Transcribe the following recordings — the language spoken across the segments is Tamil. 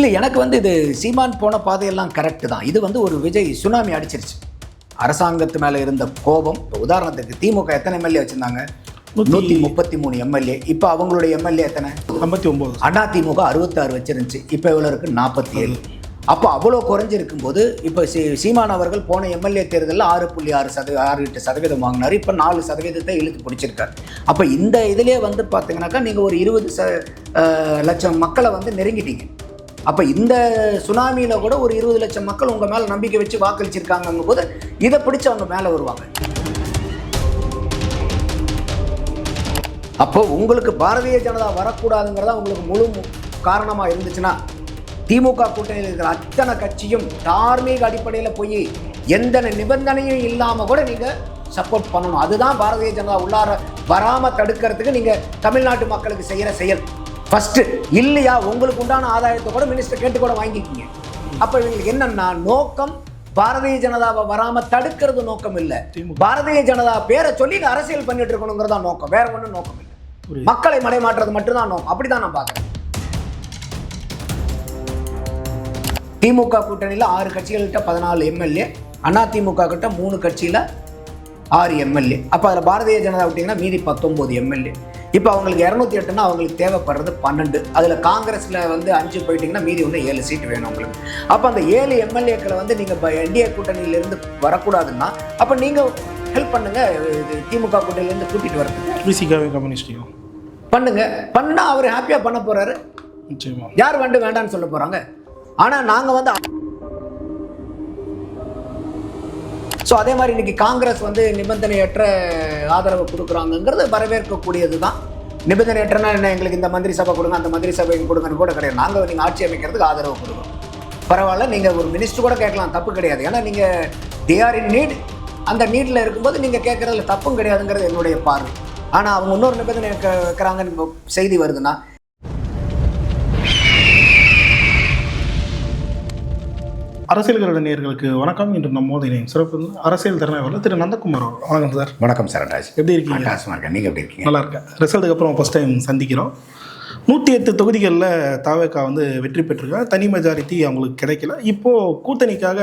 இல்லை, எனக்கு வந்து இது சீமான் போன பாதையெல்லாம் கரெக்டு தான். இது வந்து ஒரு விஜய் சுனாமி அடிச்சிருச்சு. அரசாங்கத்து மேலே இருந்த கோபம். உதாரணத்துக்கு திமுக எத்தனை எம்எல்ஏ வச்சுருந்தாங்க? 133 எம்எல்ஏ. இப்போ அவங்களுடைய எம்எல்ஏ எத்தனை? 59. அதிமுக 66 வச்சிருந்துச்சு. இப்போ எவ்வளோ இருக்குது? 47. அப்போ அவ்வளோ குறைஞ்சிருக்கும் போது இப்போ சீமான் அவர்கள் போன எம்எல்ஏ தேர்தலில் 6.8% வாங்கினார். இப்போ 4% இழுத்து பிடிச்சிருக்காரு. அப்போ இந்த இதிலே வந்து பார்த்தீங்கன்னாக்கா நீங்கள் ஒரு 20 லட்சம் மக்களை வந்து நெருங்கிட்டீங்க. அப்போ இந்த சுனாமியில் கூட ஒரு 20 லட்சம் மக்கள் உங்கள் மேலே நம்பிக்கை வச்சு வாக்களிச்சிருக்காங்கும் போது இதை பிடிச்சி அவங்க மேலே வருவாங்க. அப்போ உங்களுக்கு பாரதிய ஜனதா வரக்கூடாதுங்கிறதா உங்களுக்கு முழு காரணமாக இருந்துச்சுன்னா, திமுக கூட்டணியில் இருக்கிற அத்தனை கட்சியும் தார்மீக அடிப்படையில் போய் எந்த நிபந்தனையும் இல்லாமல் கூட நீங்கள் சப்போர்ட் பண்ணணும். அதுதான் பாரதிய ஜனதா உள்ளார வராமல் தடுக்கிறதுக்கு நீங்கள் தமிழ்நாட்டு மக்களுக்கு செய்கிற செயல். ஃபஸ்ட்டு இல்லையா, உங்களுக்கு உண்டான ஆதாயத்தை கூட மினிஸ்டர் கேட்டு கூட வாங்கிக்கிங்க. அப்போ இவங்களுக்கு என்னன்னா நோக்கம் பாரதிய ஜனதாவை வராமல் தடுக்கிறது நோக்கம் இல்லை. பாரதிய ஜனதா பேரை சொல்லி அரசியல் பண்ணிட்டு இருக்கணுங்கிறதா நோக்கம். வேற ஒன்றும் நோக்கம் இல்லை. மக்களை மடைமாற்றுறது மட்டும்தான் நோக்கம். அப்படிதான் நான் பார்க்குறேன். திமுக கூட்டணியில் 6 கட்சிகள்கிட்ட 14 எம்எல்ஏ, அதிமுக கிட்ட 3 கட்சியில் 6 எம்எல்ஏ. அப்போ அதில் பாரதிய ஜனதா விட்டிங்கன்னா மீதி 19 எம்எல்ஏ. இப்போ அவங்களுக்கு 208ன்னா அவங்களுக்கு தேவைப்படுறது 12. அதில் காங்கிரஸில் வந்து 5 போயிட்டிங்கன்னா மீதி ஒன்று 7 சீட்டு வேணும் உங்களுக்கு. அப்போ அந்த 7 எம்எல்ஏக்களை வந்து நீங்கள் என்டிஏ கூட்டணியிலேருந்து வரக்கூடாதுன்னா அப்போ நீங்கள் ஹெல்ப் பண்ணுங்கள். திமுக கூட்டணியிலேருந்து கூட்டிகிட்டு வரதுக்கு விசிகாவே கம்யூனிஸ்டையும் பண்ணால் அவர் ஹாப்பியாக பண்ண போகிறாரு. யார் வேண்டான்னு சொல்ல போகிறாங்க? ஆனால் நாங்கள் வந்து ஸோ அதே மாதிரி இன்னைக்கு காங்கிரஸ் வந்து நிபந்தனையற்ற ஆதரவு கொடுக்குறாங்கிறது வரவேற்கக்கூடியது தான். நிபந்தனையற்றனா என்ன, எங்களுக்கு இந்த மந்திரி சபை கொடுங்க, அந்த மந்திரி சபை கொடுங்கன்னு கூட கிடையாது. நாங்கள் நீங்கள் ஆட்சி அமைக்கிறதுக்கு ஆதரவு கொடுக்குறோம். பரவாயில்ல, நீங்கள் ஒரு மினிஸ்டர் கூட கேட்கலாம், தப்பு கிடையாது. ஏன்னா நீங்கள் தே ஆர் இன் நீட். அந்த நீட்டில் இருக்கும்போது நீங்கள் கேட்குறதுல தப்பும் கிடையாதுங்கிறது என்னுடைய பார்வை. ஆனால் அவங்க இன்னொரு நிபந்தனை வைக்கிறாங்கன்னு செய்தி வருதுன்னா, அரசியல்கள நேயர்களுக்கு வணக்கம். இன்று நம்மோது சிறப்பு அரசியல் திறனாய்வாளர் திரு நந்தகுமார். வணக்கம் சார். வணக்கம் சார். ராஜ், எப்படி இருக்கீங்க? நீங்கள் எப்படி இருக்கீங்க? நல்லா இருக்கேன். ரிசல்ட்டுக்கு அப்புறம் ஃபஸ்ட் டைம் சந்திக்கிறோம். 108 தொகுதிகளில் தாவேகா வந்து வெற்றி பெற்றிருக்காங்க. தனி மெஜாரிட்டி அவங்களுக்கு கிடைக்கல. இப்போது கூட்டணிக்காக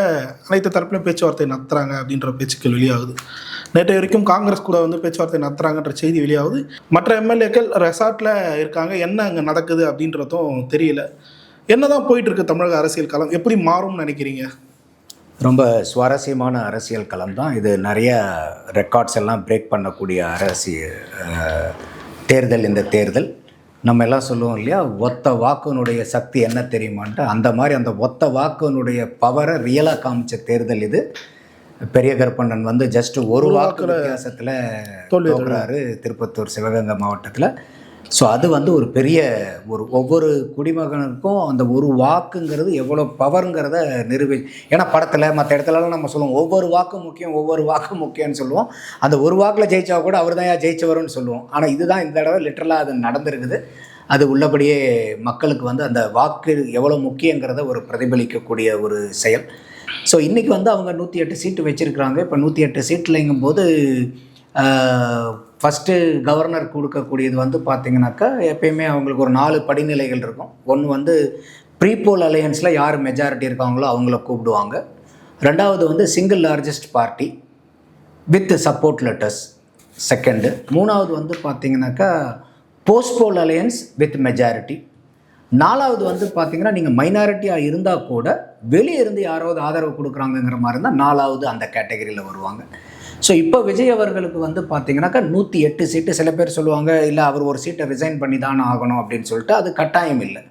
அனைத்து தரப்பிலும் பேச்சுவார்த்தை நடத்துகிறாங்க அப்படின்ற பேச்சுக்கள் வெளியாகுது. நேற்று வரைக்கும் காங்கிரஸ் கூட வந்து பேச்சுவார்த்தை நடத்துகிறாங்கன்ற செய்தி வெளியாகுது. மற்ற எம்எல்ஏக்கள் ரெசார்ட்டில் இருக்காங்க. என்ன அங்கே நடக்குது அப்படின்றதும் தெரியல. என்னதான் போயிட்டு இருக்கு தமிழக அரசியல் களம்? எப்படி மாறும்னு நினைக்கிறீங்க? ரொம்ப சுவாரஸ்யமான அரசியல் களம் தான் இது. நிறைய ரெக்கார்ட்ஸ் எல்லாம் பிரேக் பண்ணக்கூடிய அரசியல் தேர்தல். இந்த தேர்தல் நம்ம எல்லாம் சொல்லுவோம் இல்லையா, ஒத்த வாக்குனுடைய சக்தி என்ன தெரியுமான்ட்டு. அந்த மாதிரி அந்த ஒத்த வாக்குனுடைய பவரை ரியலாக காமிச்ச தேர்தல் இது. பெரிய கருப்பண்ணன் வந்து ஜஸ்ட் ஒரு வாக்கு வித்தியாசத்தில் தோல்றாரு திருப்பத்தூர் சிவகங்கை மாவட்டத்தில். ஸோ அது வந்து ஒரு பெரிய ஒவ்வொரு குடிமகனுக்கும் அந்த ஒரு வாக்குங்கிறது எவ்வளோ பவருங்கிறத ஏன்னா படத்தில் மற்ற இடத்துலலாம் நம்ம சொல்லுவோம் ஒவ்வொரு வாக்கும் முக்கியம், ஒவ்வொரு வாக்கும் முக்கியம்னு சொல்லுவோம். அந்த ஒரு வாக்கில் ஜெயிச்சா கூட அவர் தான் ஜெயிச்சவருன்னு சொல்லுவோம். ஆனால் இதுதான் இந்த தடவை லிட்டரலாக அது நடந்திருக்குது. அது உள்ளபடியே மக்களுக்கு வந்து அந்த வாக்கு எவ்வளோ முக்கியங்கிறத ஒரு பிரதிபலிக்கக்கூடிய ஒரு செயல். ஸோ இன்றைக்கி வந்து அவங்க 108 சீட்டு வச்சுருக்குறாங்க. இப்போ 108 சீட்லைங்கும்போது ஃபஸ்ட்டு கவர்னர் கொடுக்கக்கூடியது வந்து பார்த்திங்கனாக்கா எப்பயுமே அவங்களுக்கு ஒரு 4 படிநிலைகள் இருக்கும். ஒன்று வந்து ப்ரீபோல் அலையன்ஸில் யார் மெஜாரிட்டி இருக்காங்களோ அவங்கள கூப்பிடுவாங்க. ரெண்டாவது வந்து single largest party with support letters second. மூணாவது வந்து பார்த்திங்கனாக்கா போஸ்ட்போல் அலையன்ஸ் வித் மெஜாரிட்டி. நாலாவது வந்து பார்த்திங்கன்னா நீங்கள் மைனாரிட்டியாக இருந்தால் கூட வெளியே இருந்து யாராவது ஆதரவு கொடுக்குறாங்கங்கிற மாதிரி இருந்தால் நாலாவது அந்த கேட்டகரியில் வருவாங்க. ஸோ இப்போ விஜய் அவர்களுக்கு வந்து பார்த்திங்கனாக்கா 108 சீட்டு. சில பேர் சொல்லுவாங்க இல்லை அவர் ஒரு சீட்டை ரிசைன் பண்ணி தானே ஆகணும் அப்படின்னு சொல்லிட்டு. அது கட்டாயம் இல்லை.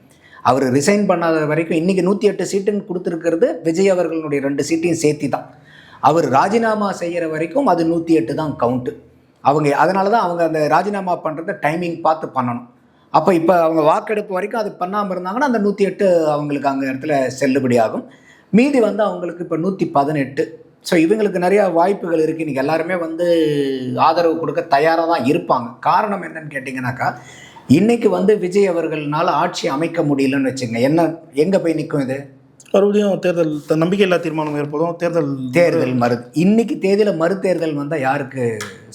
அவர் ரிசைன் பண்ணாத வரைக்கும் இன்றைக்கி 108 சீட்டுன்னு கொடுத்துருக்கிறது விஜய் அவர்களுடைய 2 சீட்டையும் சேர்த்தி தான். அவர் ராஜினாமா செய்கிற வரைக்கும் அது 108 தான் கவுண்ட்டு. அதனால தான் அவங்க அந்த ராஜினாமா பண்ணுறத டைமிங் பார்த்து பண்ணணும். அப்போ இப்போ அவங்க வாக்கெடுப்பு வரைக்கும் அது பண்ணாமல் இருந்தாங்கன்னா அந்த 108 அவங்களுக்கு அங்கே இடத்துல செல்லுபடி ஆகும். மீதி வந்து அவங்களுக்கு இப்போ 118. ஸோ இவங்களுக்கு நிறையா வாய்ப்புகள் இருக்குது. இன்றைக்கி எல்லாருமே வந்து ஆதரவு கொடுக்க தயாராக தான் இருப்பாங்க. காரணம் என்னன்னு கேட்டிங்கனாக்கா, இன்றைக்கி வந்து விஜய் அவர்களால் ஆட்சி அமைக்க முடியலன்னு வச்சுங்க. எங்கே போய் நிற்கும் இது? மறுபடியும் தேர்தல் நம்பிக்கை இல்லா தீர்மானம் ஏற்பதும் தேர்தல் இன்னைக்கு தேதியில் மறுதேர்தல் வந்தால் யாருக்கு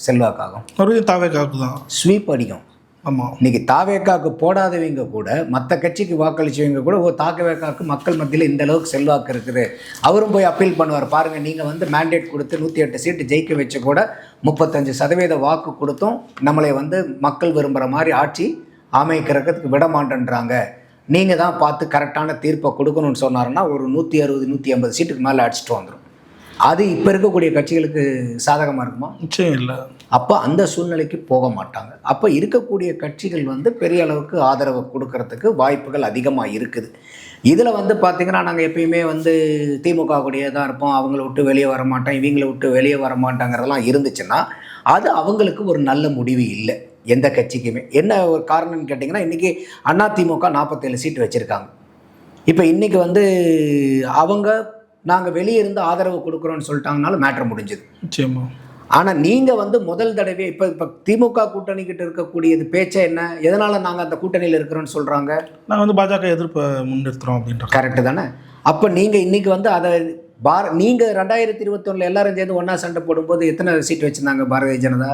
செல்வாக்காகும்? மறுபடியும் தாவேகாவுக்கு தான் ஸ்வீப் அடிக்கும். ஆமாம். இன்னைக்கு தாவேக்காவுக்கு போடாதவங்க கூட மற்ற கட்சிக்கு வாக்களிச்சவங்க கூட தாவேக்காவுக்கு மக்கள் மத்தியில் இந்த அளவுக்கு செல்வாக்கு இருக்குது, அவரும் போய் அப்பீல் பண்ணுவார். பாருங்கள், நீங்கள் வந்து மேண்டேட் கொடுத்து 108 சீட்டு ஜெயிக்க வச்சு கூட 35% வாக்கு கொடுத்தும் நம்மளை வந்து மக்கள் விரும்புகிற மாதிரி ஆட்சி அமைக்கிறதுக்கு விட மாட்டேன்றாங்க, நீங்கள் தான் பார்த்து கரெக்டான தீர்ப்பை கொடுக்கணும்னு சொன்னாருன்னா ஒரு 160 150 சீட்டுக்கு மேலே அடிச்சுட்டு வந்துடும். அது இப்போ இருக்கக்கூடிய கட்சிகளுக்கு சாதகமாக இருக்குமா? நிச்சயம் இல்லை. அப்போ அந்த சூழ்நிலைக்கு போக மாட்டாங்க. அப்போ இருக்கக்கூடிய கட்சிகள் வந்து பெரிய அளவுக்கு ஆதரவு கொடுக்கறதுக்கு வாய்ப்புகள் அதிகமாக இருக்குது. இதில் வந்து பார்த்திங்கன்னா நாங்கள் எப்பயுமே வந்து திமுக கூடயே தான் இருப்போம், அவங்கள விட்டு வெளியே வர மாட்டோம், இவங்களை விட்டு வெளியே வர மாட்டாங்கிறதெல்லாம் இருந்துச்சுன்னா அது அவங்களுக்கு ஒரு நல்ல முடிவு இல்லை எந்த கட்சிக்குமே. என்ன ஒரு காரணம்னு கேட்டிங்கன்னா, இன்றைக்கி அதிமுக 47 சீட்டு வச்சுருக்காங்க. இப்போ இன்றைக்கி வந்து அவங்க நாங்கள் வெளியே இருந்து ஆதரவு கொடுக்குறோன்னு சொல்லிட்டாங்கனாலும் மேட்ரு முடிஞ்சுது. நிச்சயமா. ஆனால் நீங்கள் வந்து முதல் தடவை இப்போ திமுக கூட்டணிக்கிட்ட இருக்கக்கூடியது பேச்சை என்ன, எதனால் நாங்கள் அந்த கூட்டணியில் இருக்கிறோன்னு சொல்கிறாங்க? நாங்கள் வந்து பாஜக எதிர்ப்பை முன்னிறுத்துறோம் அப்படின்ற. கரெக்டு தானே? அப்போ நீங்கள் இன்றைக்கி வந்து அதை நீங்கள் 2021 எல்லாரும் சேர்ந்து ஒன்றா சண்டை போடும்போது எத்தனை சீட் வச்சுருந்தாங்க பாரதிய ஜனதா?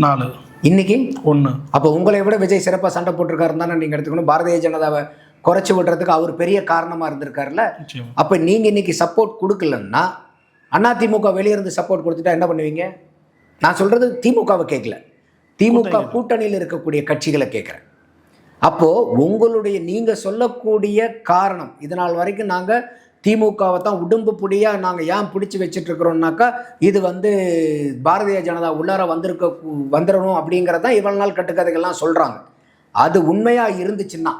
4. இன்றைக்கி 1. அப்போ உங்களை விட விஜய் சிறப்பாக சண்டை போட்டிருக்காருன்னு தானே நீங்கள் எடுத்துக்கணும். பாரதிய ஜனதாவை குறைச்சி விடுறதுக்கு அவர் பெரிய காரணமாக இருந்திருக்காருல்ல. அப்போ நீங்கள் இன்றைக்கி சப்போர்ட் கொடுக்கலன்னா, அதிமுக வெளியிருந்து சப்போர்ட் கொடுத்துட்டா என்ன பண்ணுவீங்க? நான் சொல்கிறது திமுகவை கேட்கல, திமுக கூட்டணியில் இருக்கக்கூடிய கட்சிகளை கேட்குறேன். அப்போது உங்களுடைய நீங்கள் சொல்லக்கூடிய காரணம், இதனால் வரைக்கும் நாங்கள் திமுகவை தான் உடம்பு புடியாக நாங்கள் ஏன் பிடிச்சி வச்சிட்ருக்குறோம்னாக்கா, இது வந்து பாரதிய ஜனதா உள்ளார வந்துடணும் அப்படிங்கிறதான் இவ்வளோ நாள் கட்டுக்கதைகள்லாம் சொல்கிறாங்க. அது உண்மையாக இருந்துச்சுன்னா,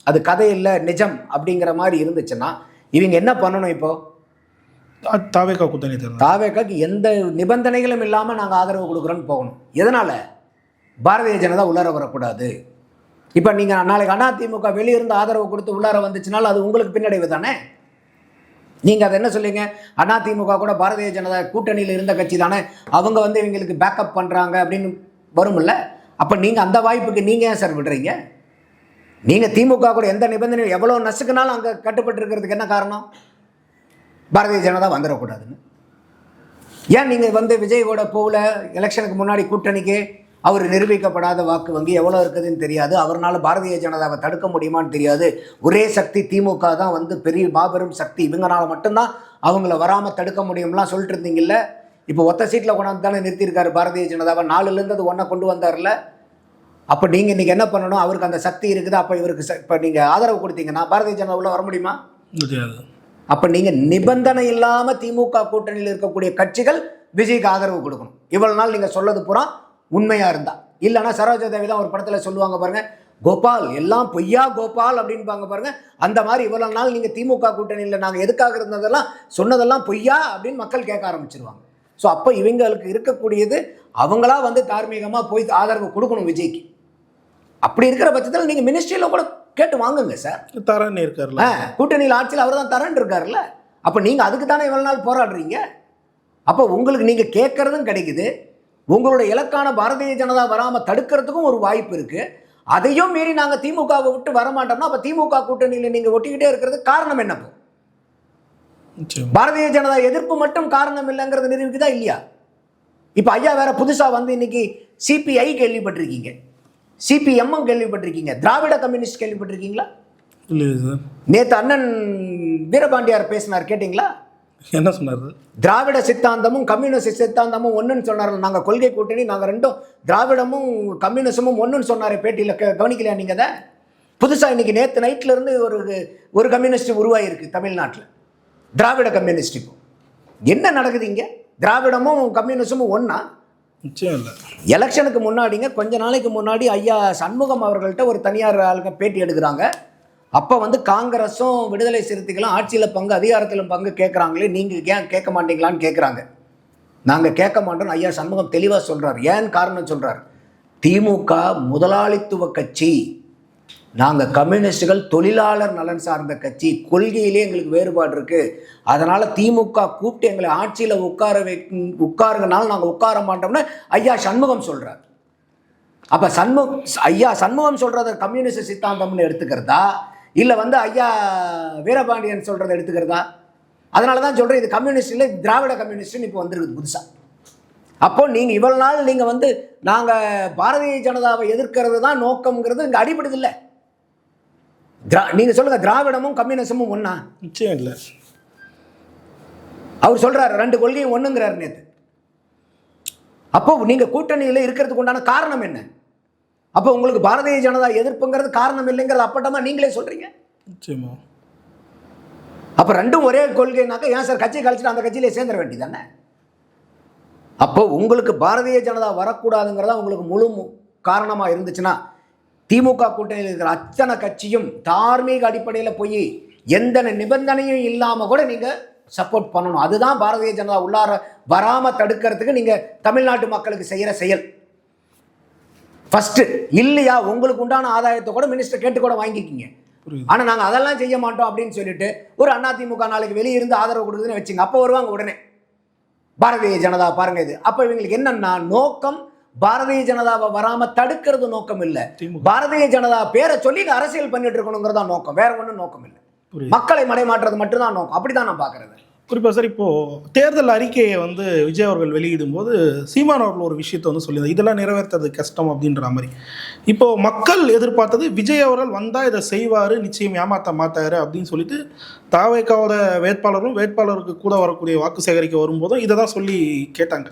அது கதை இல்லை நிஜம் அப்படிங்கிற மாதிரி இருந்துச்சுன்னா இவங்க என்ன பண்ணணும்? இப்போது தாவேக்கா கூட்டணி தேர்தல், தாவேக்காக்கு எந்த நிபந்தனைகளும் இல்லாமல் நாங்கள் ஆதரவு கொடுக்குறோன்னு போகணும். எதனால்? பாரதிய ஜனதா உள்ளார வரக்கூடாது. இப்போ நீங்கள் நாளைக்கு அதிமுக வெளியிருந்து ஆதரவு கொடுத்து உள்ளார வந்துச்சுனாலும் அது உங்களுக்கு பின்னடைவு தானே. நீங்கள் அதை என்ன சொல்லுங்க, அதிமுக கூட பாரதிய ஜனதா கூட்டணியில் இருந்த கட்சி தானே, அவங்க வந்து இவங்களுக்கு பேக்கப் பண்ணுறாங்க அப்படின்னு வரும்ல. அப்போ நீங்கள் அந்த வாய்ப்புக்கு நீங்கள் ஏன் சார் விடுறீங்க? நீங்கள் திமுக கூட எந்த நிபந்தனையும் எவ்வளோ நசுக்குனாலும் அங்கே கட்டுப்பட்டு இருக்கிறதுக்கு என்ன காரணம்? பாரதிய ஜனதா வந்துடக்கூடாதுன்னு. ஏன் நீங்கள் வந்து விஜயோட போகல? எலெக்ஷனுக்கு முன்னாடி கூட்டணிக்கு அவர் நிரூபிக்கப்படாத வாக்கு வங்கி எவ்வளோ இருக்குதுன்னு தெரியாது, அவரால் பாரதிய ஜனதாவை தடுக்க முடியுமான்னு தெரியாது. ஒரே சக்தி திமுக தான் வந்து பெரிய மாபெரும் சக்தி, இவங்களால மட்டும்தான் அவங்கள வராமல் தடுக்க முடியும்லாம் சொல்லிட்டு இருந்தீங்கல்ல. இப்போ ஒத்த சீட்டில் கொண்டாந்து தானே நிறுத்தியிருக்காரு பாரதிய ஜனதாவை, 4லேருந்து அது 1 கொண்டு வந்தார்ல. அப்போ நீங்கள் இன்றைக்கி என்ன பண்ணணும்? அவருக்கு அந்த சக்தி இருக்குது, அப்போ இவருக்கு இப்போ நீங்கள் ஆதரவு கொடுத்தீங்கன்னா பாரதிய ஜனதாவில் வர முடியுமா? முடியாது. அப்போ நீங்கள் நிபந்தனை இல்லாமல் திமுக கூட்டணியில் இருக்கக்கூடிய கட்சிகள் விஜய்க்கு ஆதரவு கொடுக்கணும். இவ்வளோ நாள் நீங்கள் சொல்லது பூரா உண்மையாக இருந்தால். இல்லைனா சரோஜா தேவி தான் ஒரு படத்தில் சொல்லுவாங்க பாருங்கள், கோபால் எல்லாம் பொய்யா கோபால் அப்படின்பாங்க பாருங்கள். அந்த மாதிரி இவ்வளோ நாள் நீங்கள் திமுக கூட்டணியில் நாங்கள் எதுக்காக இருந்ததெல்லாம் சொன்னதெல்லாம் பொய்யா அப்படின்னு மக்கள் கேட்க ஆரம்பிச்சிருவாங்க. ஸோ அப்போ இவங்களுக்கு இருக்கக்கூடியது அவங்களா வந்து தார்மீகமாக போய் ஆதரவு கொடுக்கணும் விஜய்க்கு. அப்படி இருக்கிற பட்சத்தில் நீங்கள் மினிஸ்ட்ரியில் கூட கேட்டு வாங்குங்க சார். தரேன்னு இருக்காருல்ல, கூட்டணியில் ஆட்சியில் அவர் தான் தரேன்னு இருக்காருல்ல. அப்போ நீங்கள் அதுக்கு தானே இவ்வளோ நாள் போராடுறீங்க. அப்போ உங்களுக்கு நீங்கள் கேட்குறதும் கிடைக்குது, உங்களுடைய இலக்கான பாரதிய ஜனதா வராமல் தடுக்கிறதுக்கும் ஒரு வாய்ப்பு இருக்குது. அதையும் மீறி நாங்கள் திமுகவை விட்டு வரமாட்டோம்னா அப்போ திமுக கூட்டணியில் நீங்கள் ஒட்டிக்கிட்டே இருக்கிறது காரணம் என்னப்போ? பாரதிய ஜனதா எதிர்ப்பு மட்டும் காரணம் இல்லைங்கிறது நிரூபிக்குதா இல்லையா? இப்போ ஐயா வேற புதுசாக வந்து இன்னைக்கு சிபிஐ கேள்விப்பட்டிருக்கீங்க, சிபிஎம்மும் கேள்விப்பட்டிருக்கீங்க, திராவிட கம்யூனிஸ்ட் கேள்விப்பட்டிருக்கீங்களா? நேற்று அண்ணன் வீரபாண்டியார் பேசினார், கேட்டிங்களா? என்ன சொன்னார்? திராவிட சித்தாந்தமும் கம்யூனிஸ்ட் சித்தாந்தமும் ஒன்றுன்னு சொன்னார். நாங்கள் கொள்கை கூட்டணி, நாங்கள் ரெண்டும் திராவிடமும் கம்யூனிசமும் ஒன்றுன்னு சொன்னார் பேட்டியில். கவனிக்கலையா நீங்கள்? அதை புதுசாக இன்னைக்கு நேற்று நைட்லேருந்து ஒரு கம்யூனிஸ்ட் உருவாகிருக்கு தமிழ்நாட்டில், திராவிட கம்யூனிஸ்ட். இப்போ என்ன நடக்குது இங்கே? திராவிடமும் கம்யூனிசமும் ஒன்றா? நிச்சயம் இல்லை. எலெக்ஷனுக்கு முன்னாடிங்க, கொஞ்ச நாளைக்கு முன்னாடி ஐயா சண்முகம் அவர்கள்ட்ட ஒரு தனியார் ஆளுங்க பேட்டி எடுக்கிறாங்க. அப்போ வந்து காங்கிரஸும் விடுதலை சிறுத்தைகளும் ஆட்சியில் பங்கு அதிகாரத்திலும் பங்கு கேட்குறாங்களே, நீங்கள் ஏன் கேட்க மாட்டீங்களான்னு கேட்குறாங்க. நாங்கள் கேட்க மாட்டோம் ஐயா சண்முகம் தெளிவாக சொல்கிறார். ஏன் காரணம் சொல்கிறார்? திமுக முதலாளித்துவ கட்சி, நாங்கள் கம்யூனிஸ்டுகள் தொழிலாளர் நலன் சார்ந்த கட்சி, கொள்கையிலே எங்களுக்கு வேறுபாடு இருக்குது. அதனால் திமுக கூப்பிட்டு எங்களை ஆட்சியில் உட்காருங்கனாலும் நாங்கள் உட்கார மாட்டோம்னு ஐயா சண்முகம் சொல்கிறார். அப்போ ஐயா சண்முகம் சொல்கிறத கம்யூனிஸ்ட் சித்தாந்தம்னு எடுத்துக்கிறதா, இல்லை வந்து ஐயா வீரபாண்டியன் சொல்கிறத எடுத்துக்கிறதா? அதனால தான் சொல்கிறேன், இது கம்யூனிஸ்ட் இல்லை, திராவிட கம்யூனிஸ்ட்னு இப்போ வந்துருக்குது புதுசாக. அப்போ நீங்கள் இவ்வளவு நாள் நீங்கள் வந்து நாங்கள் பாரதிய ஜனதாவை எதிர்க்கிறது தான் நோக்கம்ங்கிறது இங்கே அடிபடுது இல்லை. நீங்கள் சொல்லுங்கள், திராவிடமும் கம்யூனிசமும் ஒன்றா? நிச்சயம் இல்லை. அவர் சொல்கிறார் 2 கொள்கையும் ஒன்றுங்கிறார் நேற்று. அப்போ நீங்கள் கூட்டணியில் இருக்கிறதுக்கு உண்டான காரணம் என்ன? அப்போ உங்களுக்கு பாரதிய ஜனதா எதிர்ப்புங்கிறது காரணம் இல்லைங்கிறது அப்பட்டமா நீங்களே சொல்கிறீங்க. நிச்சயமா. அப்போ 2ம் ஒரே கொள்கைனாக்கா ஏன் சார் கட்சியை கழிச்சிட்டு அந்த கட்சியிலே சேர்ந்துட வேண்டியதானே? அப்போ உங்களுக்கு பாரதிய ஜனதா வரக்கூடாதுங்கிறதா உங்களுக்கு முழு காரணமாக இருந்துச்சுன்னா, திமுக கூட்டணியில் இருக்கிற அத்தனை கட்சியும் தார்மீக அடிப்படையில் போய் எந்த நிபந்தனையும் இல்லாமல் கூட நீங்கள் சப்போர்ட் பண்ணணும். அதுதான் பாரதிய ஜனதா உள்ளார வராமல் தடுக்கிறதுக்கு நீங்கள் தமிழ்நாட்டு மக்களுக்கு செய்கிற செயல். ஃபஸ்ட்டு இல்லையா, உங்களுக்கு உண்டான ஆதாயத்தை கூட மினிஸ்டர் கேட்டு கூட வாங்கிக்கிங்க. ஆனால் நாங்கள் அதெல்லாம் செய்ய மாட்டோம் அப்படின்னு சொல்லிட்டு ஒரு அதிமுக நாளைக்கு வெளியே இருந்து ஆதரவு கொடுக்குதுன்னு வச்சுங்க, அப்போ வருவாங்க உடனே பாரதிய ஜனதா பாருங்க இது. அப்போ இவங்களுக்கு என்னன்னா நோக்கம் பாரதிய ஜனதாவை வராமல் தடுக்கிறது நோக்கம் இல்லை, பாரதிய ஜனதா பேரை சொல்லி அரசியல் பண்ணிட்டு இருக்கணுங்கிறதா நோக்கம், வேற ஒன்றும் நோக்கம் இல்லை. மக்களை மடைமாற்றுறது மட்டும்தான் நோக்கம். அப்படிதான் நான் பார்க்கறது. குறிப்பாக சார், இப்போது தேர்தல் அறிக்கையை வந்து விஜய் அவர்கள் வெளியிடும் போது சீமான் அவர்கள் ஒரு விஷயத்தை வந்து சொல்லியிருந்தார், இதெல்லாம் நிறைவேற்றது கஷ்டம் அப்படின்ற மாதிரி. இப்போது மக்கள் எதிர்பார்த்தது விஜய் அவர்கள் வந்தால் இதை செய்வார், நிச்சயம் ஏமாற்ற மாட்டார் அப்படின்னு சொல்லிட்டு தாவேக்காவோட வேட்பாளருக்கு கூட வரக்கூடிய வாக்கு சேகரிக்க வரும்போதும் இதை தான் சொல்லி கேட்டாங்க.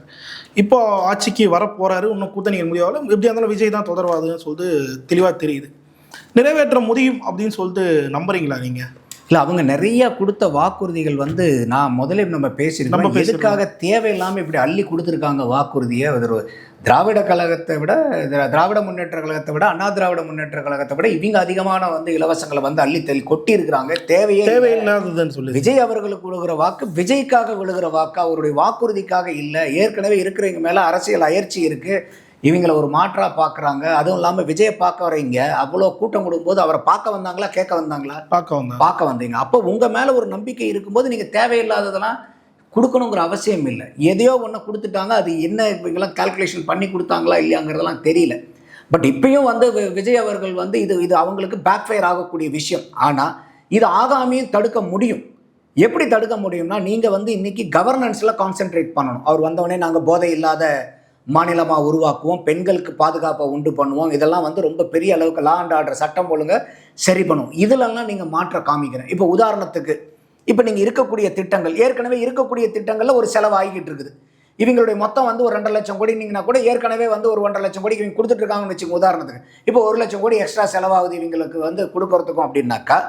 இப்போ ஆட்சிக்கு வரப்போகிறாரு, இன்னும் கூட்டணிகள் முடியாமல் எப்படியா இருந்தாலும் விஜய் தான் தொடர்வாதுன்னு சொல்லிட்டு தெளிவாக தெரியுது. நிறைவேற்ற முடியும் அப்படின்னு சொல்லிட்டு நம்புறீங்களா நீங்கள்? இல்லை, அவங்க நிறைய கொடுத்த வாக்குறுதிகள் வந்து நான் முதல்ல நம்ம பேசியிருக்கோம். எதுக்காக தேவையில்லாமல் இப்படி அள்ளி கொடுத்துருக்காங்க வாக்குறுதியை. ஒரு திராவிட கழகத்தை விட, திராவிட முன்னேற்ற கழகத்தை விட, அண்ணா திராவிட முன்னேற்ற கழகத்தை விட இவங்க அதிகமான வந்து இலவசங்களை வந்து அள்ளி கொட்டி இருக்கிறாங்க. தேவையில்லாததுன்னு சொல்லி விஜய் அவர்களுக்கு விழுகிற வாக்கு விஜய்க்காக விழுகிற வாக்கு, அவருடைய வாக்குறுதிக்காக இல்லை. ஏற்கனவே இருக்கிறவங்க மேலே அரசியல் அயற்சி இருக்குது, இவங்களை ஒரு மாற்றாக பார்க்குறாங்க. அதுவும் இல்லாமல் விஜயை பார்க்க வரீங்க, அவ்வளோ கூட்டம் கொடுக்கும்போது அவரை பார்க்க வந்தாங்களா கேட்க வந்தாங்களா? பார்க்க வந்தீங்க. அப்போ உங்கள் மேலே ஒரு நம்பிக்கை இருக்கும்போது நீங்கள் தேவையில்லாததெல்லாம் கொடுக்கணுங்கிற அவசியம் இல்லை. எதையோ ஒன்று கொடுத்துட்டாங்க, அது என்ன இவங்கெல்லாம் கால்குலேஷன் பண்ணி கொடுத்தாங்களா இல்லையாங்கிறதெல்லாம் தெரியல. பட் இப்பயும் வந்து விஜய் அவர்கள் வந்து இது அவங்களுக்கு பேக் ஃபயர் ஆகக்கூடிய விஷயம். ஆனால் இது ஆகாமையும் தடுக்க முடியும். எப்படி தடுக்க முடியும்னா, நீங்கள் வந்து இன்றைக்கி கவர்னன்ஸில் கான்சென்ட்ரேட் பண்ணணும். அவர் வந்தவொடனே நாங்கள் போதை இல்லாத மாநிலமாக உருவாக்குவோம், பெண்களுக்கு பாதுகாப்பை உண்டு பண்ணுவோம், இதெல்லாம் வந்து ரொம்ப பெரிய அளவுக்கு லா அண்ட் ஆர்டர் சட்டம் ஒழுங்க சரி பண்ணுவோம். இதிலெல்லாம் நீங்கள் மாற்ற காமிக்கிறேன். இப்போ உதாரணத்துக்கு இப்போ நீங்கள் இருக்கக்கூடிய திட்டங்கள், ஏற்கனவே இருக்கக்கூடிய திட்டங்களில் ஒரு செலவு ஆகிக்கிட்டு இருக்குது. இவங்களுடைய மொத்தம் வந்து ஒரு 2.5 லட்சம் கோடினீங்கன்னா கூட ஏற்கனவே வந்து ஒரு 1.5 லட்சம் கோடிக்கு இவங்க கொடுத்துட்ருக்காங்கன்னு வச்சுக்கோங்க. உதாரணத்துக்கு இப்போ 1 லட்சம் கோடி எக்ஸ்ட்ரா செலவாகுது இவங்களுக்கு வந்து கொடுக்கறதுக்கும் அப்படின்னாக்கா,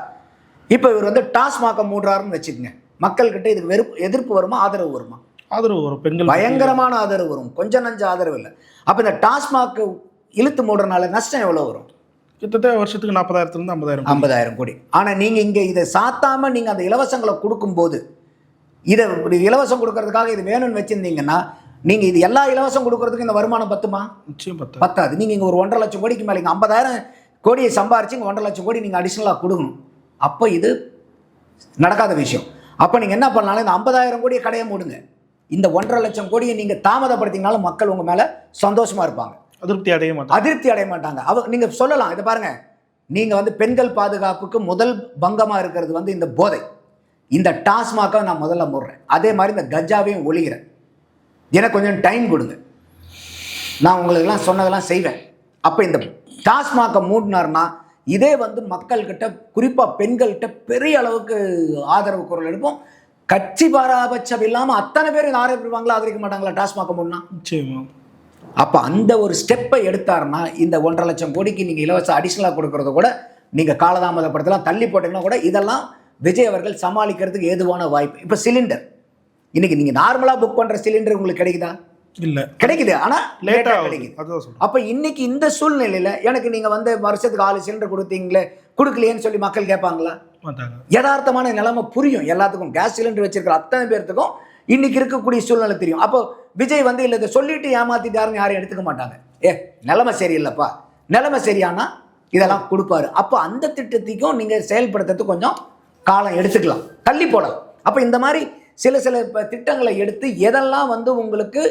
இப்போ இவர் வந்து டாஸ்மாக மூடுறாருன்னு வச்சுக்கோங்க. மக்கள்கிட்ட இதுக்கு எதிர்ப்பு வருமா, ஆதரவு வருமா? ஆதரவு வரும். பெண்கள் பயங்கரமான ஆதரவு வரும், கொஞ்சம் நஞ்ச ஆதரவு இல்லை. அப்போ இந்த டாஸ்மாக் இழுத்து மூடுறதுனால நஷ்டம் எவ்வளோ வரும்? கிட்டத்தட்ட வருஷத்துக்கு 40,000 50,000 கோடி. ஆனால் நீங்கள் இங்கே இதை சாத்தாமல் நீங்கள் அந்த இலவசங்களை கொடுக்கும்போது, இதை இலவசம் கொடுக்கறதுக்காக இது வேணும்னு வச்சுருந்தீங்கன்னா, நீங்கள் இது எல்லா இலவசம் கொடுக்கறதுக்கு இந்த வருமானம் பத்துமா? நிச்சயம் பத்தாது. நீங்கள் இங்கே ஒரு 1.5 லட்சம் கோடிக்கு மேலே, இங்கே 50,000 கோடியை சம்பாரிச்சு இங்கே 1.5 லட்சம் கோடி நீங்கள் அடிஷ்னலாக கொடுக்கணும். அப்போ இது நடக்காத விஷயம். அப்போ நீங்கள் என்ன பண்ணாலும் இந்த 50,000 கோடியை கடையை மூடுங்க. இந்த 1.5 லட்சம் கோடியை நீங்கள் தாமதப்படுத்தினாலும் மக்கள் உங்கள் மேலே சந்தோஷமாக இருப்பாங்க, அதிருப்தி அடைய மாட்டாங்க. நீங்கள் சொல்லலாம், இதை பாருங்கள், நீங்கள் வந்து பெண்கள் பாதுகாப்புக்கு முதல் பங்கமாக இருக்கிறது வந்து இந்த போதை, இந்த டாஸ்மாக்கை நான் முதல்ல மூடுறேன், அதே மாதிரி இந்த கஜாவையும் ஒழிகிறேன், எனக்கு கொஞ்சம் டைம் கொடுங்க, நான் உங்களுக்கெல்லாம் சொன்னதெல்லாம் செய்வேன். அப்போ இந்த டாஸ்மாக்கை மூடினார்னா இதே வந்து மக்கள்கிட்ட, குறிப்பாக பெண்கள்கிட்ட பெரிய அளவுக்கு ஆதரவு குரல் எடுப்போம். கட்சி பாராபட்சம் இல்லாமல் அத்தனை பேர் இதை ஆதரிப்பாங்களா, ஆதரிக்க மாட்டாங்களா டாஸ்மாக் மூடனா? அப்போ அந்த ஒரு ஸ்டெப்பை எடுத்தாருன்னா இந்த 1.5 லட்சம் கோடிக்கு நீங்கள் இலவச அடிஷ்னலாக கொடுக்கறத கூட நீங்கள் காலதாமதப்படுத்தலாம், தள்ளி போட்டிங்கன்னா கூட இதெல்லாம் விஜய் அவர்கள் சமாளிக்கிறதுக்கு ஏதுவான வாய்ப்பு. இப்போ சிலிண்டர் இன்னைக்கு நீங்கள் நார்மலாக புக் பண்ணுற சிலிண்டர் உங்களுக்கு கிடைக்குதா? இல்லை, கிடைக்குது, ஆனால் லேட்டாக கிடைக்குது. அப்போ இன்னைக்கு இந்த சூழ்நிலையில் எனக்கு நீங்கள் வந்து வருஷத்துக்கு 4 சிலிண்டர் கொடுக்கலையேன்னு சொல்லி மக்கள் கேட்பாங்களா? யதார்த்தமான நிலைமை புரியும் எல்லாத்துக்கும். கேஸ் சிலிண்டர் வச்சிருக்கிற அத்தனை பேர்த்துக்கும் இன்னைக்கு இருக்கக்கூடிய சூழ்நிலை தெரியும். அப்போ விஜய் வந்து இல்லை இதை சொல்லிட்டு ஏமாத்திட்டாருன்னு யாரும் எடுத்துக்க மாட்டாங்க. நிலைமை சரியில்லைப்பா, நிலைமை சரியானா இதெல்லாம் கொடுப்பாரு. அப்போ அந்த திட்டத்தையும் நீங்கள் செயல்படுத்துறதுக்கு கொஞ்சம் காலம் எடுத்துக்கலாம், தள்ளி போடலாம். அப்போ இந்த மாதிரி சில திட்டங்களை எடுத்து எதெல்லாம் வந்து உங்களுக்கு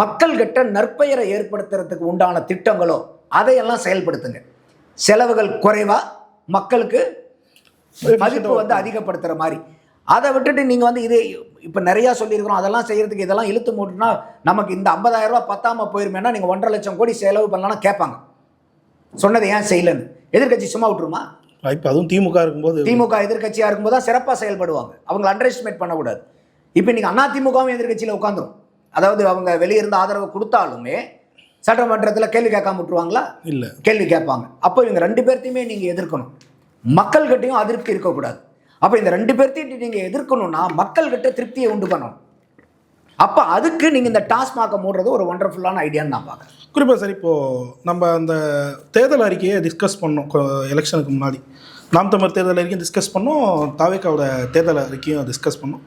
மக்கள்கிட்ட நற்பெயரை ஏற்படுத்துறதுக்கு உண்டான திட்டங்களோ அதையெல்லாம் செயல்படுத்துங்க. செலவுகள் குறைவா, மக்களுக்கு மதிப்பு வந்து அதிகப்படுத்துகிற மாதிரி. அதை விட்டுட்டு நீங்கள் வந்து இது இப்போ நிறையா சொல்லியிருக்கிறோம், அதெல்லாம் செய்கிறதுக்கு இதெல்லாம் இழுத்து மூட்டுனா நமக்கு இந்த 50,000 ரூபா பத்தாமல் போயிருமேனா நீங்கள் 1,50,000 கோடி செலவு பண்ணலாம்னா கேட்பாங்க. சொன்னதை ஏன் செய்யலைன்னு. எதிர்கட்சி சும்மா விட்டுருமா? இப்போ அதுவும் திமுக இருக்கும்போது, திமுக எதிர்கட்சியாக இருக்கும்போது தான் சிறப்பாக செயல்படுவாங்க. அவங்களை அண்டர் எஸ்டிமேட் பண்ணக்கூடாது. இப்போ நீங்கள் அதிமுகவும் எதிர்கட்சியில் உட்காந்துரும். அதாவது அவங்க வெளியிருந்து ஆதரவு கொடுத்தாலுமே சட்டமன்றத்தில் கேள்வி கேட்காம விட்டுருவாங்களா? இல்லை, கேள்வி கேட்பாங்க. அப்போ இவங்க 2 பேர்த்தையுமே நீங்கள் எதிர்க்கணும். மக்கள்கிட்டையும் அதிருப்தி இருக்கக்கூடாது. அப்போ இந்த 2 பேர்த்தையும் நீங்கள் எதிர்க்கணும்னா மக்கள்கிட்ட திருப்தியை உண்டு பண்ணணும். அப்போ அதுக்கு நீங்கள் இந்த டாஸ்மாகை மூடுறது ஒரு ஒண்டர்ஃபுல்லான ஐடியான்னு நான் பார்க்குறேன். குறிப்பாக சார், இப்போது நம்ம அந்த தேர்தல் அறிக்கையை டிஸ்கஸ் பண்ணோம். எலெக்ஷனுக்கு முன்னாடி நாம் தமிழர் தேர்தல் அறிக்கையும் டிஸ்கஸ் பண்ணோம், தாவேக்காவோட தேர்தல் அறிக்கையும் டிஸ்கஸ் பண்ணோம்.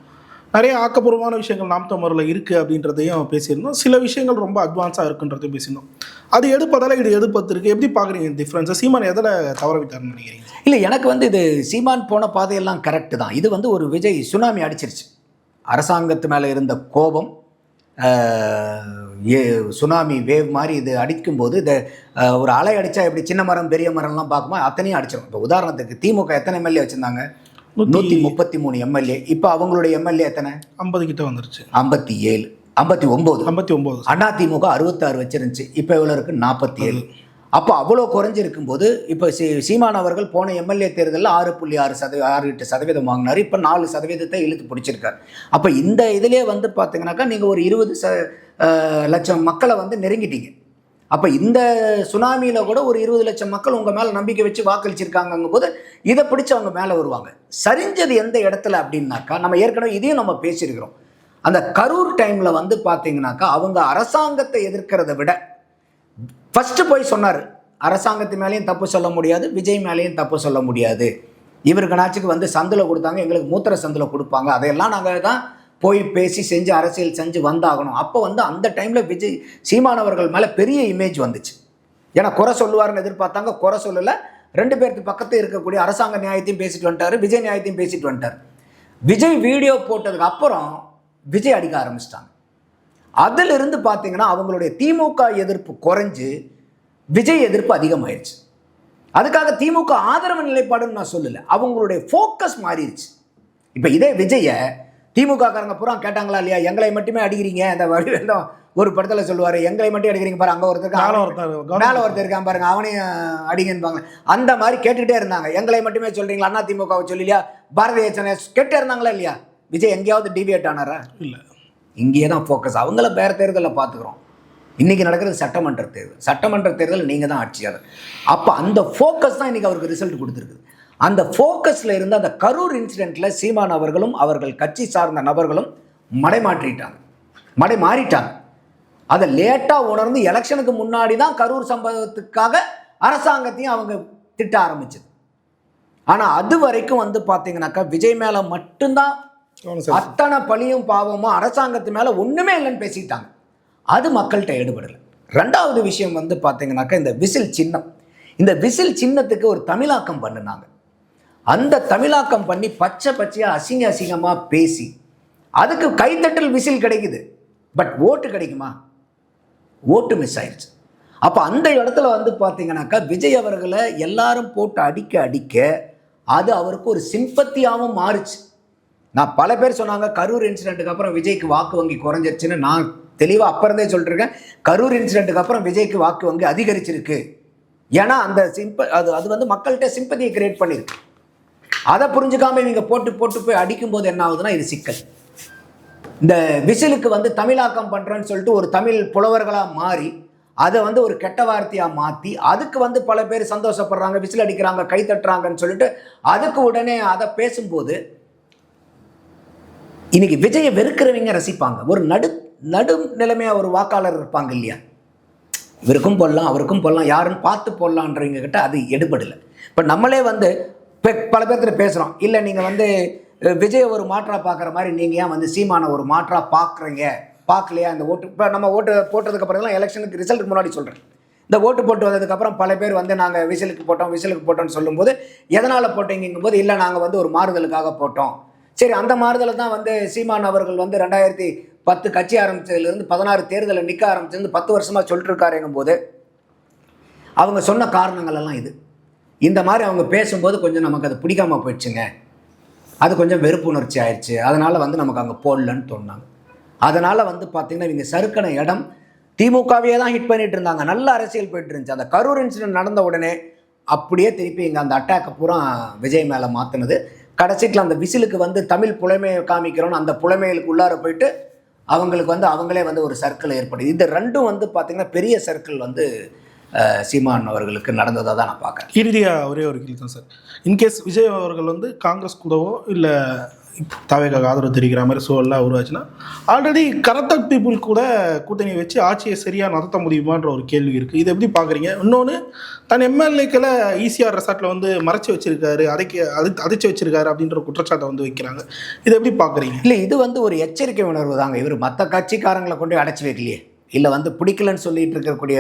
நிறைய ஆக்கப்பூர்வமான விஷயங்கள் நாம் தமிழில் இருக்குது அப்படின்றதையும் பேசியிருந்தோம். சில விஷயங்கள் ரொம்ப அட்வான்ஸாக இருக்குன்றதையும் பேசியிருந்தோம். அது எடுப்பதால் இது எடுப்பதற்கு எப்படி பார்க்குறீங்க டிஃப்ரென்ஸை? சீமான் எதில் தவற விட்டார்னு நினைக்கிறீங்க? இல்லை, எனக்கு வந்து இது சீமான் போன பாதையெல்லாம் கரெக்டு தான். இது வந்து ஒரு விஜய் சுனாமி அடிச்சிருச்சு. அரசாங்கத்து மேலே இருந்த கோபம் சுனாமி வேவ் மாதிரி இது அடிக்கும்போது இந்த ஒரு அலை அடித்தா எப்படி சின்ன மரம் பெரிய மரம்லாம் பார்க்குமா அத்தனையும் அடிச்சிடும். இப்போ உதாரணத்துக்கு திமுக எத்தனை எம்எல்ஏ வச்சுருந்தாங்க? 133 எம்எல்ஏ. இப்போ அவங்களுடைய எம்எல்ஏ எத்தனை? 50 கிட்ட வந்துருச்சு. 57, 59. அதிமுக 66 வச்சிருந்துச்சு. இப்போ எவ்வளோ இருக்குது? 47. அப்போ அவ்வளோ குறைஞ்சிருக்கும்போது இப்போ சீமான் அவர்கள் போன எம்எல்ஏ தேர்தலில் 6.8% வாங்கினார். இப்போ 4% இழுத்து பிடிச்சிருக்காரு. அப்போ இந்த இதிலே வந்து பார்த்தீங்கன்னாக்கா நீங்கள் ஒரு 20 லட்சம் மக்களை வந்து நெருங்கிட்டீங்க. அப்போ இந்த சுனாமியில் கூட ஒரு 20 லட்சம் மக்கள் உங்கள் மேலே நம்பிக்கை வச்சு வாக்களிச்சிருக்காங்கங்கும் போது இதை பிடிச்சி அவங்க மேலே வருவாங்க. சரிஞ்சது எந்த இடத்துல அப்படின்னாக்கா, நம்ம ஏற்கனவே இதையும் நம்ம பேசியிருக்கிறோம். அந்த கரூர் டைமில் வந்து பார்த்தீங்கன்னாக்கா அவங்க அரசாங்கத்தை எதிர்க்கிறத விட ஃபஸ்ட்டு போய் சொன்னார், அரசாங்கத்து மேலேயும் தப்பு சொல்ல முடியாது, விஜய் மேலேயும் தப்பு சொல்ல முடியாது. இவருக்கு நாச்சுக்கு வந்து சந்தில் கொடுத்தாங்க, எங்களுக்கு மூத்திர சந்தில் கொடுப்பாங்க, அதையெல்லாம் நாங்கள் தான் போய் பேசி செஞ்சு அரசியல் செஞ்சு வந்தாகணும். அப்போ வந்து அந்த டைமில் விஜய் சீமானவர்கள் மேலே பெரிய இமேஜ் வந்துச்சு. ஏன்னா குறை சொல்லுவார்னு எதிர்பார்த்தாங்க, குறை சொல்லலை. 2 பேருக்கு பக்கத்து இருக்கக்கூடிய அரசாங்க நியாயத்தையும் பேசிட்டு வந்துட்டார், விஜய் நியாயத்தையும் பேசிட்டு வந்துட்டார். விஜய் வீடியோ போட்டதுக்கு அப்புறம் விஜய் அடிக்க ஆரம்பிச்சிட்டாங்க. அதிலிருந்து பார்த்தீங்கன்னா அவங்களுடைய திமுக எதிர்ப்பு குறைஞ்சு விஜய் எதிர்ப்பு அதிகமாயிருச்சு. அதுக்காக திமுக ஆதரவு நிலைப்பாடுன்னு நான் சொல்லலை, அவங்களுடைய ஃபோக்கஸ் மாறிடுச்சு. இப்போ இதே விஜயை திமுக காரங்க பூரா கேட்டாங்களா இல்லையா, எங்களை மட்டுமே அடிக்கிறீங்க, இந்த வடிவேலும் ஒரு படத்தில் சொல்லுவார், எங்களை மட்டும் அடிக்கிறீங்க பாரு, அங்கே மேலே ஒருத்தர் இருக்கான் பாருங்க, அவனையும் அடிங்கன்பாங்க. அந்த மாதிரி கேட்டுக்கிட்டே இருந்தாங்க. எங்களை மட்டுமே சொல்கிறீங்களா, அண்ணா திமுகவை சொல்லியா, பாரதிய ஜனதா கேட்டே இருந்தாங்களா இல்லையா? விஜய் எங்கேயாவது டிவியேட் ஆனாரா? இல்லை, இங்கேயே தான் ஃபோக்கஸ். அவங்கள வேறு தேர்தலில் பார்த்துக்குறோம். இன்றைக்கி நடக்கிறது சட்டமன்ற தேர்தல். சட்டமன்ற தேர்தல் நீங்கள் தான் ஆட்சியாளர். அப்போ அந்த ஃபோக்கஸ் தான் இன்றைக்கி அவருக்கு ரிசல்ட் கொடுத்துருக்குது. அந்த ஃபோக்கஸில் இருந்து அந்த கரூர் இன்சிடெண்ட்டில் சீமான் அவர்களும் அவர்கள் கட்சி சார்ந்த நபர்களும் மடை மாறிட்டாங்க. அதை லேட்டாக உணர்ந்து எலெக்ஷனுக்கு முன்னாடி தான் கரூர் சம்பவத்துக்காக அரசாங்கத்தையும் அவங்க திட்ட ஆரம்பிச்சது. ஆனால் அது வரைக்கும் வந்து பார்த்தீங்கன்னாக்கா விஜய் மேலே மட்டும்தான் அத்தனை பழியும் பாவமும், அரசாங்கத்து மேலே ஒன்றுமே இல்லைன்னு பேசிட்டாங்க. அது மக்கள்கிட்ட எடுபடலை. 2வது விஷயம் வந்து பார்த்தீங்கன்னாக்கா இந்த விசில் சின்னம். இந்த விசில் சின்னத்துக்கு ஒரு தமிழாக்கம் பண்ணினாங்க. அந்த தமிழாக்கம் பண்ணி பச்சையாக அசிங்கமாக பேசி அதுக்கு கைத்தட்டல் விசில் கிடைக்குது, பட் ஓட்டு கிடைக்குமா? ஓட்டு மிஸ் ஆயிடுச்சு. அப்போ அந்த இடத்துல வந்து பார்த்தீங்கன்னாக்கா விஜய் அவர்களை எல்லாரும் போட்டு அடிக்க அது அவருக்கு ஒரு சிம்பத்தியாகவும் மாறுச்சு. நான் பல பேர் சொன்னாங்க கரூர் இன்சிடென்ட்டுக்கு அப்புறம் விஜய்க்கு வாக்கு வங்கி குறைஞ்சிருச்சுன்னு. நான் தெளிவாக அப்போ இருந்தே சொல்லிருக்கேன், கரூர் இன்சிடென்ட்டுக்கு அப்புறம் விஜய்க்கு வாக்கு வங்கி அதிகரிச்சிருக்கு. ஏன்னா அந்த அது வந்து மக்கள்கிட்ட சிம்பத்தியை கிரியேட் பண்ணியிருக்கு. அதை புரிஞ்சுக்காம இவங்க போட்டு போய் அடிக்கும்போது என்ன ஆகுதுன்னா இது சிக்கல். இந்த விசிலுக்கு வந்து தமிழாக்கம் பண்ணுறேன்னு சொல்லிட்டு ஒரு தமிழ் புலவர்களாக மாறி அதை வந்து ஒரு கெட்ட வார்த்தையாக மாற்றி அதுக்கு வந்து பல பேர் சந்தோஷப்படுறாங்க, விசில் அடிக்கிறாங்க, கை தட்டுறாங்கன்னு சொல்லிட்டு அதுக்கு உடனே அதை பேசும்போது இன்னைக்கு விஜயை வெறுக்கிறவங்க ரசிப்பாங்க. ஒரு நடு நிலைமையாக ஒரு வாக்காளர் இருப்பாங்க இல்லையா, இவருக்கும் போடலாம் அவருக்கும் போடலாம், யாருன்னு பார்த்து போடலான்றவங்க கிட்ட அது எடுபடலை. இப்போ நம்மளே வந்து பல பேர்கிட்ட பேசுகிறோம், இல்லை நீங்கள் வந்து விஜய் ஒரு மாற்றாக பார்க்குற மாதிரி நீங்கள் ஏன் வந்து சீமான ஒரு மாற்றாக பார்க்கலையா? இந்த ஓட்டு இப்போ நம்ம ஓட்டு போட்டதுக்கப்புறம் எலெக்ஷனுக்கு ரிசல்ட்டுக்கு முன்னாடி சொல்கிறேன், இந்த ஓட்டு போட்டு வந்ததுக்கப்புறம் பல பேர் வந்து நாங்கள் விசிலுக்கு போட்டோம்னு சொல்லும்போது எதனால் போட்டீங்கும் போது இல்லை நாங்கள் வந்து ஒரு மாறுதலுக்காக போட்டோம். சரி, அந்த மாறுதலை தான் வந்து சீமான் அவர்கள் வந்து 2010 கட்சி ஆரம்பித்ததுலேருந்து 16 தேர்தலில் நிற்க ஆரம்பிச்சிருந்து 10 வருஷமாக சொல்லிட்டு இருக்காருங்கும் போது அவங்க சொன்ன காரணங்கள் எல்லாம் இது. இந்த மாதிரி அவங்க பேசும்போது கொஞ்சம் நமக்கு அது பிடிக்காமல் போயிடுச்சுங்க. அது கொஞ்சம் வெறுப்புணர்ச்சி ஆயிடுச்சு, அதனால் வந்து நமக்கு அங்கே போடலன்னு தோணுனாங்க. அதனால் வந்து பார்த்திங்கன்னா இவங்க சறுக்கின இடம் திமுகவே தான் ஹிட் பண்ணிட்டு இருந்தாங்க. நல்ல அரசியல் போயிட்டு இருந்துச்சு. அந்த கரூர் இன்சிடென்ட் நடந்த உடனே அப்படியே திருப்பி இங்கே அந்த அட்டாக்கை பூரா விஜய் மேலே மாற்றினது. கடைசியில் அந்த விசிலுக்கு வந்து தமிழ் புலமையை காமிக்கிறோன்னு அந்த புலமைகளுக்கு உள்ளார போயிட்டு அவங்களுக்கு வந்து அவங்களே வந்து ஒரு சர்க்கிள் ஏற்படுது. இது ரெண்டும் வந்து பார்த்திங்கன்னா பெரிய சர்க்கிள் வந்து சீமான் அவர்களுக்கு நடந்ததாக தான் நான் பார்க்குறேன். இறுதியாக ஒரே ஒரு கேள்வி தான் சார். இன்கேஸ் விஜய் அவர்கள் வந்து காங்கிரஸ் கூடவோ இல்லை தாவேக்காக ஆதரவு தெரிவிக்கிற மாதிரி சூழல்லாம் உருவாச்சுன்னா ஆல்ரெடி கரப்டட் பீப்புள் கூட கூட்டணி வச்சு ஆட்சியை சரியாக நடத்த முடியுமான்ற ஒரு கேள்வி இருக்குது. இதை எப்படி பார்க்குறீங்க? இன்னொன்று, தன் எம்எல்ஏக்களை ஈசிஆர் ரெசார்ட்டில் வந்து மறைச்சி வச்சிருக்காரு, அடைச்சி வச்சிருக்காரு அப்படின்ற குற்றச்சாட்டை வந்து வைக்கிறாங்க. இதை எப்படி பார்க்குறீங்க? இல்லை, இது வந்து ஒரு எச்சரிக்கை உணர்வு தாங்க. இவர் மற்ற கட்சிக்காரங்களை கொண்டு அடைச்சி வைக்கலையே, இல்லை வந்து பிடிக்கலன்னு சொல்லிட்டு இருக்கக்கூடிய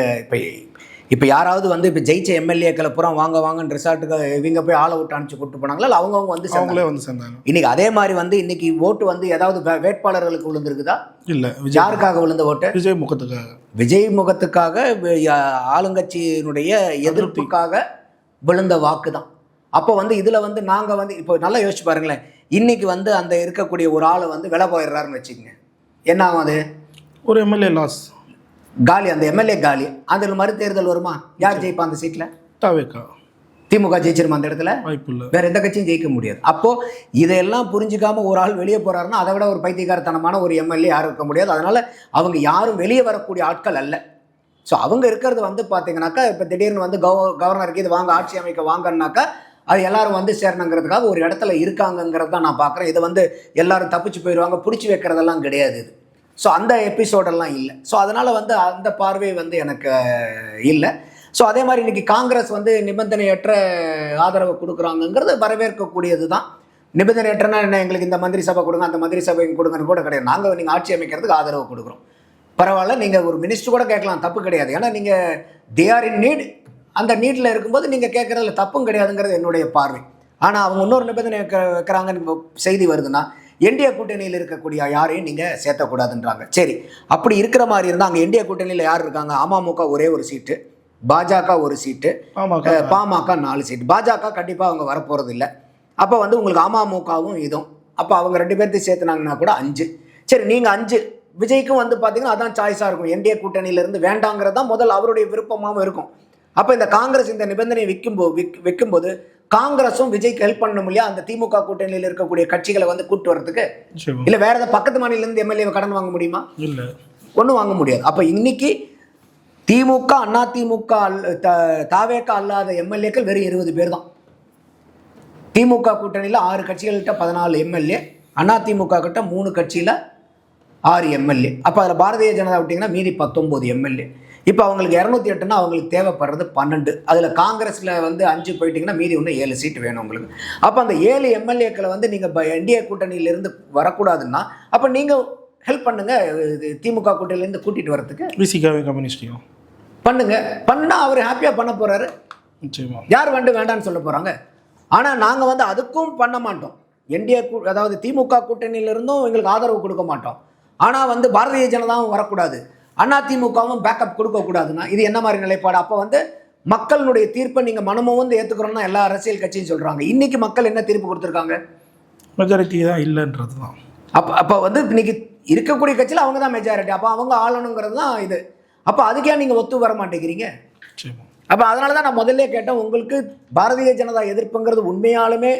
இப்போ யாராவது வந்து இப்போ ஜெயிச்ச எம்எல்ஏக்களை பூரா வாங்க வாங்கன்னு ரிசார்ட்டுக்கு இவங்க போய் ஆளை விட்டு அனுப்பிச்சு கூப்பிட்டு போனாங்களா, இல்லை அவங்கவுங்க வந்து அவங்களே வந்து சேர்ந்தாங்க. இன்னைக்கு அதே மாதிரி வந்து இன்னைக்கு ஓட்டு வந்து ஏதாவது வேட்பாளர்களுக்கு விழுந்திருக்குதா? இல்லை. யாருக்காக விழுந்த ஓட்டு? விஜய் முகத்துக்காக. விஜய் முகத்துக்காக, ஆளுங்கட்சியினுடைய எதிர்ப்புக்காக விழுந்த வாக்கு தான். அப்போ வந்து இதில் வந்து நாங்கள் வந்து இப்போ நல்லா யோசிச்சு பாருங்களேன். இன்னைக்கு வந்து அந்த இருக்கக்கூடிய ஒரு ஆளை வந்து விலை போயிடுறாருன்னு வச்சுக்கோங்க, என்ன ஆகும்? அது ஒரு எம்எல்ஏ லாஸ், காலி. அந்த எம்எல்ஏ காலி. அதில் மறுதேர்தல் வருமா? யார் ஜெயிப்பா அந்த சீட்டில்? தாவேக்கா. திமுக ஜெயிச்சிருமா அந்த இடத்துல? வாய்ப்பு இல்லை. வேற எந்த கட்சியும் ஜெயிக்க முடியாது. அப்போது இதையெல்லாம் புரிஞ்சிக்காம ஒரு ஆள் வெளியே போகிறாருன்னா அதை விட ஒரு பைத்தியக்காரத்தனமான ஒரு எம்எல்ஏ யாரும் இருக்க முடியாது. அதனால் அவங்க யாரும் வெளியே வரக்கூடிய ஆட்கள் அல்ல. ஸோ அவங்க இருக்கிறது வந்து பார்த்தீங்கன்னாக்கா, இப்போ திடீர்னு வந்து கவர்னருக்கு இது வாங்க, ஆட்சி அமைக்க வாங்கன்னாக்கா அது எல்லாரும் வந்து சேரணுங்கிறதுக்காக ஒரு இடத்துல இருக்காங்கங்கிறது தான் நான் பார்க்குறேன். இதை வந்து எல்லாரும் தப்பிச்சு போயிடுவாங்க, பிடிச்சி வைக்கிறதெல்லாம் கிடையாது இது. ஸோ அந்த எபிசோடெல்லாம் இல்லை. ஸோ அதனால் வந்து அந்த பார்வை வந்து எனக்கு இல்லை. ஸோ அதே மாதிரி இன்றைக்கி காங்கிரஸ் வந்து நிபந்தனையற்ற ஆதரவு கொடுக்குறாங்கங்கிறது வரவேற்கக்கூடியது தான். நிபந்தனையற்றனா என்ன, எங்களுக்கு இந்த மந்திரி சபை கொடுங்க, அந்த மந்திரி சபை கொடுங்கன்னு கூட கிடையாது. நாங்கள் நீங்கள் ஆட்சி அமைக்கிறதுக்கு ஆதரவு கொடுக்குறோம், பரவாயில்ல, நீங்கள் ஒரு மினிஸ்டர் கூட கேட்கலாம், தப்பு கிடையாது. ஏன்னா நீங்கள் தே ஆர் இன் நீட், அந்த நீட்டில் இருக்கும்போது நீங்கள் கேட்குறதுல தப்பும் கிடையாதுங்கிறது என்னுடைய பார்வை. ஆனால் அவங்க இன்னொரு நிபந்தனை வைக்கிறாங்கன்னு செய்தி வருதுன்னா, என்டிஏ கூட்டணியில் இருக்கக்கூடிய யாரையும் நீங்கள் சேர்த்தக்கூடாதுன்றாங்க. சரி, அப்படி இருக்கிற மாதிரி இருந்தால் அங்கே என்டிஏ கூட்டணியில் யார் இருக்காங்க? அமமுக ஒரே ஒரு சீட்டு, பாஜக ஒரு சீட்டு, பாமக 4 சீட்டு. பாஜக கண்டிப்பாக அவங்க வரப்போகிறது இல்லை. அப்போ வந்து உங்களுக்கு அமமுகவும் இதுவும், அப்போ அவங்க 2 பேர்த்தையும் சேர்த்துனாங்கன்னா கூட 5. சரி, நீங்கள் 5, விஜய்க்கும் வந்து பார்த்தீங்கன்னா அதான் சாய்ஸாக இருக்கும். என்டிஏ கூட்டணியிலேருந்து வேண்டாங்கிறது தான் முதல் அவருடைய விருப்பமாகவும் இருக்கும். அப்போ இந்த காங்கிரஸ் இந்த நிபந்தனை வைக்கும்போது காங்கிரஸும் விஜய்க்கு ஹெல்ப் பண்ணணும் இல்லையா? அந்த திமுக கூட்டணியில் இருக்கக்கூடிய கட்சிகளை வந்து கூட்டு வரதுக்கு. இல்லை வேற ஏதாவது பக்கத்து மாநிலேருந்து எம்எல்ஏ கடன் வாங்க முடியுமா? இல்லை, ஒன்றும் வாங்க முடியாது. அப்போ இன்னைக்கு திமுக, அதிமுக, தாவேக்கா அல்லாத எம்எல்ஏக்கள் வெறும் 20 பேர் தான். திமுக கூட்டணியில் 6 கட்சிகள்கிட்ட 14 எம்எல்ஏ, அதிமுக கிட்ட 3 கட்சியில் 6 எம்எல்ஏ. அப்போ அதில் பாரதிய ஜனதா விட்டிங்கன்னா மீதி 19 எம்எல்ஏ. இப்போ அவங்களுக்கு 208ன்னா அவங்களுக்கு தேவைப்படுறது 12. அதில் காங்கிரஸில் வந்து 5 போயிட்டிங்கன்னா மீதி இன்னும் 7 சீட்டு வேணும் உங்களுக்கு. அப்போ அந்த 7 எம்எல்ஏக்களை வந்து நீங்கள் என்டிஏ கூட்டணியிலேருந்து வரக்கூடாதுன்னா அப்போ நீங்கள் ஹெல்ப் பண்ணுங்கள், திமுக கூட்டணியிலேருந்து கூட்டிகிட்டு வரதுக்கு. விசிகாவே கம்யூனிஸ்டையும் பண்ணால் அவர் ஹாப்பியாக பண்ண போகிறாரு. யார் வேண்டான்னு சொல்ல போகிறாங்க? ஆனால் நாங்கள் வந்து அதுக்கும் பண்ண மாட்டோம். என்டிஏ அதாவது திமுக கூட்டணியிலிருந்தும் எங்களுக்கு ஆதரவு கொடுக்க மாட்டோம். ஆனால் வந்து பாரதிய ஜனதாவும் வரக்கூடாது, அதிமுகவும் பேக்கப் கொடுக்கக்கூடாதுன்னா இது என்ன மாதிரி நிலைப்பாடு? அப்போ வந்து மக்களுடைய தீர்ப்பை நீங்கள் மனமும் வந்து ஏற்றுக்கிறோன்னா எல்லா அரசியல் கட்சியும் சொல்கிறாங்க. இன்றைக்கி மக்கள் என்ன தீர்ப்பு கொடுத்துருக்காங்க? மெஜாரிட்டி தான் இல்லைன்றது தான். அப்போ வந்து இன்னைக்கு இருக்கக்கூடிய கட்சியில் அவங்க தான் மெஜாரிட்டி. அப்போ அவங்க ஆளணுங்கிறது தான் இது. அப்போ அதுக்கே நீங்கள் ஒத்து வர மாட்டேங்கிறீங்க. அப்போ அதனால தான் நான் முதல்ல கேட்டேன், உங்களுக்கு பாரதிய ஜனதா எதிர்ப்புங்கிறது உண்மையாலுமே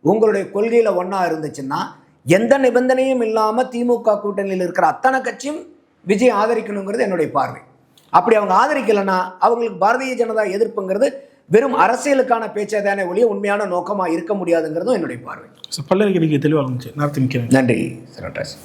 உங்களுடைய கொள்கையில் ஒன்றா இருந்துச்சுன்னா எந்த நிபந்தனையும் இல்லாமல் திமுக கூட்டணியில் இருக்கிற அத்தனை கட்சியும் விஜய் ஆதரிக்கணுங்கிறது என்னுடைய பார்வை. அப்படி அவங்க ஆதரிக்கலைன்னா அவங்களுக்கு பாரதிய ஜனதா எதிர்ப்புங்கிறது வெறும் அரசியலுக்கான பேச்சை தானே ஒழிய உண்மையான நோக்கமாக இருக்க முடியாதுங்கிறதும் என்னுடைய பார்வை. பல்லறிக்கை தெளிவாக இருந்துச்சு. நன்றி சரட்டாஸ்.